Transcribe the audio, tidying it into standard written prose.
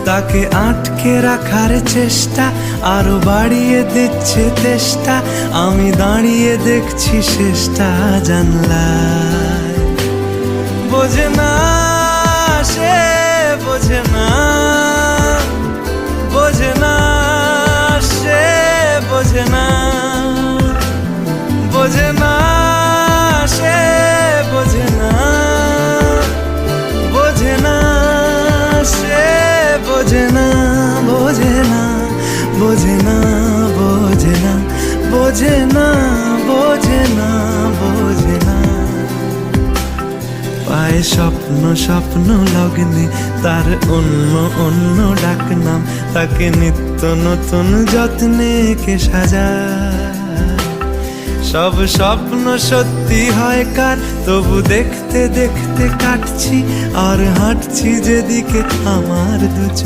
তাকে আটকে রাখার চেষ্টা আরো বাড়িয়ে দিচ্ছে তেষ্টা। আমি দাঁড়িয়ে দেখছি শেষটা জানলায়। বোঝে না সে, বোঝে না, বোঝে না সে, বোঝে না, বোঝে না সে, বোঝে না, বোঝে না সে, বোঝে না, বোঝে না, বোঝে না, বোঝে না, বোঝে না, বোঝে না, বোঝে না। পায়ে স্বপ্ন স্বপ্ন লগ্নে তার অন্য অন্য ডাকনাম, তাকে নিত্য নতুন যত্নে কে সাজায়। সব স্বপ্ন সত্যি হয় কার, তবু দেখতে দেখতে কাটছি আর হাঁটছি যেদিকে আমার দু চোখ।